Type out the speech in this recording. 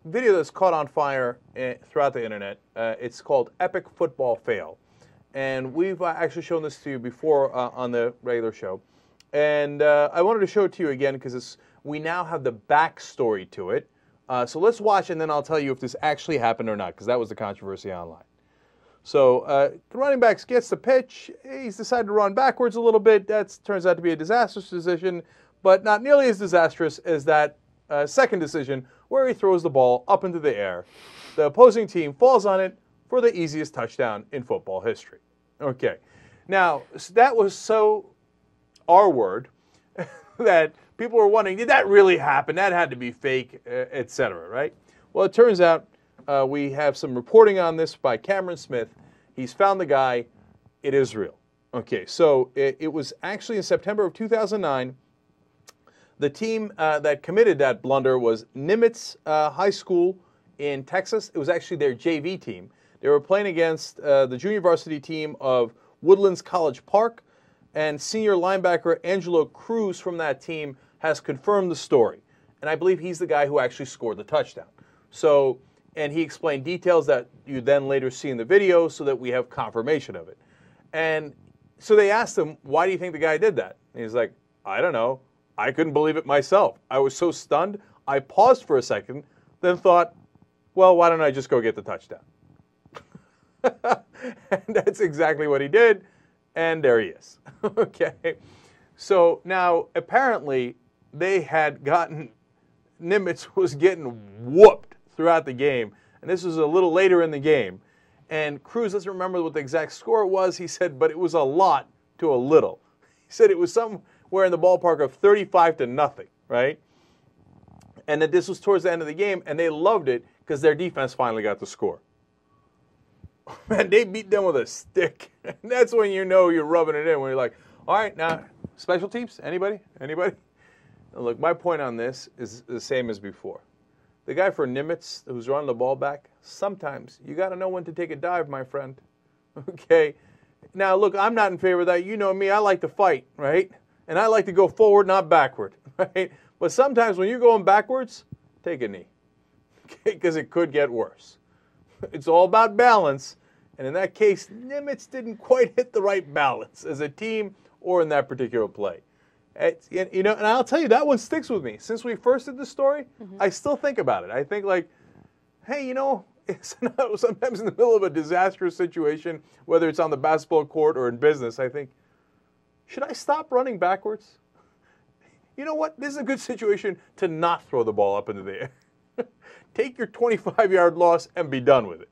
video that's caught on fire throughout the internet. It's called Epic Football Fail. And we've actually shown this to you before on the regular show. And I wanted to show it to you again because we now have the backstory to it. So let's watch, and then I'll tell you if this actually happened or not, because that was the controversy online. So the running back gets the pitch. He's decided to run backwards a little bit. That turns out to be a disastrous decision, but not nearly as disastrous as that second decision where he throws the ball up into the air. The opposing team falls on it for the easiest touchdown in football history. Okay. Now, that was so R-word that people were wondering, did that really happen? That had to be fake, etc., right? Well, it turns out we have some reporting on this by Cameron Smith. He's found the guy. It is real. Okay, so it was actually in September of 2009. The team that committed that blunder was Nimitz High School in Texas. It was actually their JV team. They were playing against the junior varsity team of Woodlands College Park, and senior linebacker Angelo Cruz from that team has confirmed the story. And I believe he's the guy who actually scored the touchdown. So, and he explained details that you then later see in the video so that we have confirmation of it. And so they asked him, why do you think the guy did that? And he's like, I don't know. I couldn't believe it myself. I was so stunned. I paused for a second, then thought, well, why don't I just go get the touchdown? And that's exactly what he did. And there he is. Okay. So now, apparently, they had gotten, Nimitz was getting whooped throughout the game. And this was a little later in the game. And Cruz doesn't remember what the exact score was. He said, but it was a lot to a little. He said it was somewhere in the ballpark of 35-0, right? And that this was towards the end of the game, and they loved it because their defense finally got the score. Man, they beat them with a stick. And that's when you know you're rubbing it in, when you're like, all right, now, special teams? Anybody? Anybody? Now, look, my point on this is the same as before. The guy for Nimitz who's running the ball back, sometimes you got to know when to take a dive, my friend. Okay? Now, look, I'm not in favor of that. You know me, I like to fight, right? And I like to go forward, not backward, right? But sometimes when you're going backwards, take a knee, okay? Because it could get worse. It's all about balance. And in that case, Nimitz didn't quite hit the right balance as a team or in that particular play. You know, and I'll tell you, that one sticks with me. Since we first did the story, I still think about it. I think like, hey, you know, sometimes in the middle of a disastrous situation, whether it's on the basketball court or in business, I think, should I stop running backwards? You know what? This is a good situation to not throw the ball up into the air. Take your 25-yard loss and be done with it.